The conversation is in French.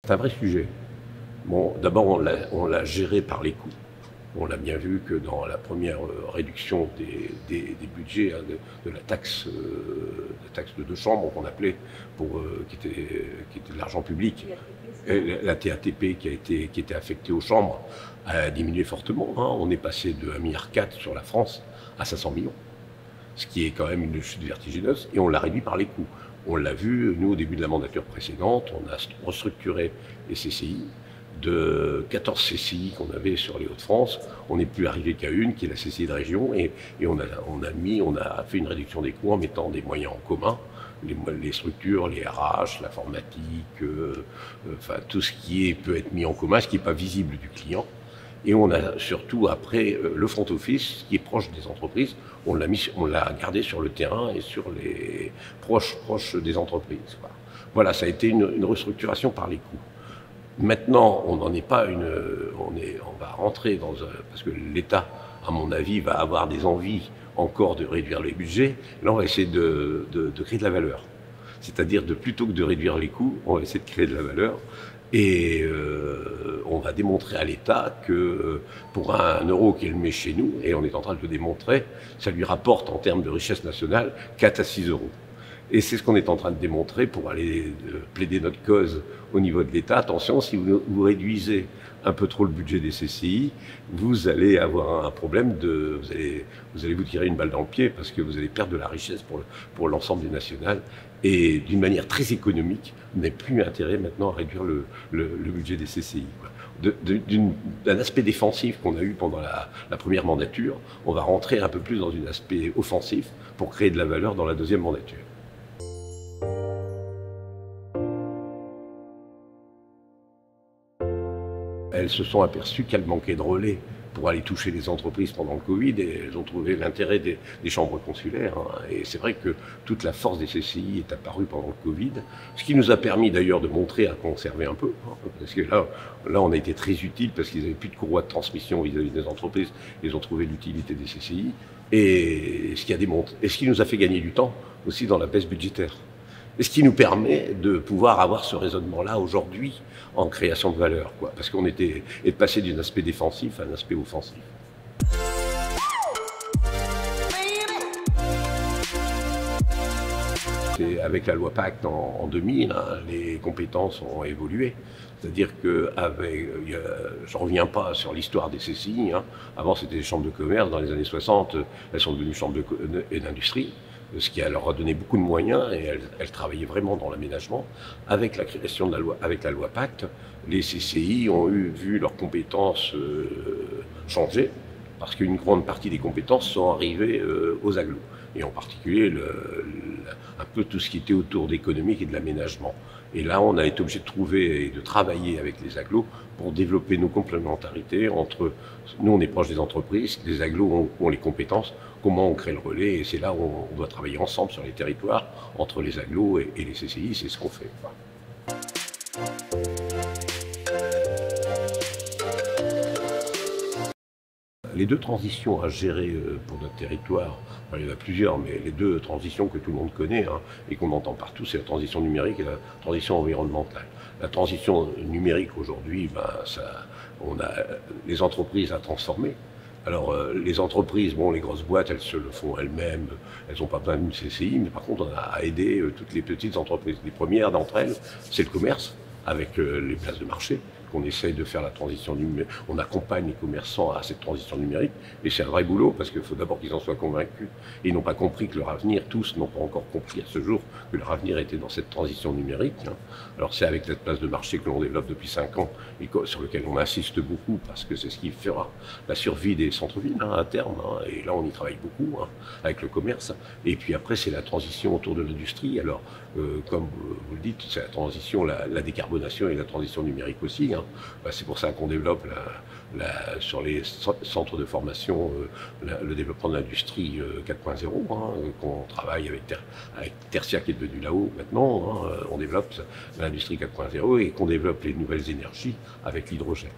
C'est un vrai sujet. Bon, d'abord, on l'a géré par les coûts. On l'a bien vu que dans la première réduction des budgets, hein, de la taxe de deux chambres qu'on appelait, qui était de l'argent public, la TATP qui était affectée aux chambres a diminué fortement. Hein. On est passé de 1,4 milliard sur la France à 500 millions, ce qui est quand même une chute vertigineuse, et on l'a réduit par les coûts. On l'a vu, nous, au début de la mandature précédente, on a restructuré les CCI. De 14 CCI qu'on avait sur les Hauts-de-France, on n'est plus arrivé qu'à une, qui est la CCI de région, et on a fait une réduction des coûts en mettant des moyens en commun, les structures, les RH, l'informatique, enfin tout ce qui peut être mis en commun, ce qui n'est pas visible du client. Et on a surtout, après, le front office, qui est proche des entreprises, on l'a gardé sur le terrain et sur les proches des entreprises. Voilà, ça a été une restructuration par les coûts. Maintenant, on n'en est pas on va rentrer parce que l'État, à mon avis, va avoir des envies encore de réduire les budgets. Là, on va essayer de créer de la valeur. C'est-à-dire, plutôt que de réduire les coûts, on va essayer de créer de la valeur. Et on va démontrer à l'État que pour un euro qu'il met chez nous, et on est en train de le démontrer, ça lui rapporte en termes de richesse nationale 4 à 6 euros. Et c'est ce qu'on est en train de démontrer pour aller plaider notre cause au niveau de l'État. Attention, si vous réduisez un peu trop le budget des CCI, vous allez avoir un problème vous allez vous tirer une balle dans le pied parce que vous allez perdre de la richesse pour l'ensemble des nationales. Et d'une manière très économique, vous n'avez plus intérêt maintenant à réduire le budget des CCI. D'un aspect défensif qu'on a eu pendant la première mandature, on va rentrer un peu plus dans un aspect offensif pour créer de la valeur dans la deuxième mandature. Elles se sont aperçues qu'elles manquaient de relais pour aller toucher les entreprises pendant le Covid, et elles ont trouvé l'intérêt des chambres consulaires. Hein. Et c'est vrai que toute la force des CCI est apparue pendant le Covid, ce qui nous a permis d'ailleurs de montrer à conserver un peu, hein, parce que là on a été très utile parce qu'ils n'avaient plus de courroie de transmission vis-à-vis des entreprises, ils ont trouvé l'utilité des CCI, et ce qui nous a fait gagner du temps aussi dans la baisse budgétaire. Et ce qui nous permet de pouvoir avoir ce raisonnement-là aujourd'hui en création de valeur, parce qu'on était de passer d'un aspect défensif à un aspect offensif. Et avec la loi Pacte en 2000, hein, les compétences ont évolué. C'est-à-dire que je ne reviens pas sur l'histoire des CCI. Hein. Avant, c'était des chambres de commerce. Dans les années 60, elles sont devenues chambres d'industrie, ce qui leur a donné beaucoup de moyens, et elles travaillaient vraiment dans l'aménagement. Avec la création de avec la loi Pacte, les CCI ont vu leurs compétences changer, parce qu'une grande partie des compétences sont arrivées aux agglos, et en particulier un peu tout ce qui était autour d'économique et de l'aménagement. Et là, on a été obligé de trouver et de travailler avec les agglos pour développer nos complémentarités entre... Nous, on est proche des entreprises, les agglos ont les compétences, comment on crée le relais, et c'est là où on doit travailler ensemble sur les territoires, entre les agglos et les CCI, c'est ce qu'on fait. Les deux transitions à gérer pour notre territoire, il y en a plusieurs, mais les deux transitions que tout le monde connaît, hein, et qu'on entend partout, c'est la transition numérique et la transition environnementale. La transition numérique aujourd'hui, on a les entreprises à transformer. Alors les entreprises, les grosses boîtes, elles se le font elles-mêmes, elles n'ont pas besoin d'une CCI, mais par contre on a à aider toutes les petites entreprises. Les premières d'entre elles, c'est le commerce, avec les places de marché, qu'on essaye de faire la transition numérique. On accompagne les commerçants à cette transition numérique, et c'est un vrai boulot, parce qu'il faut d'abord qu'ils en soient convaincus. Et ils n'ont pas compris que leur avenir, tous n'ont pas encore compris à ce jour que leur avenir était dans cette transition numérique. Hein. Alors c'est avec cette place de marché que l'on développe depuis 5 ans, et sur lequel on insiste beaucoup, parce que c'est ce qui fera la survie des centres-villes hein, à terme. Hein. Et là on y travaille beaucoup, hein, avec le commerce. Et puis après c'est la transition autour de l'industrie. Alors comme vous le dites, c'est la transition, la décarbonation et la transition numérique aussi. Hein. C'est pour ça qu'on développe sur les centres de formation le développement de l'industrie 4.0, hein, qu'on travaille avec Tertia qui est devenu là-haut maintenant. Hein, on développe l'industrie 4.0 et qu'on développe les nouvelles énergies avec l'hydrogène.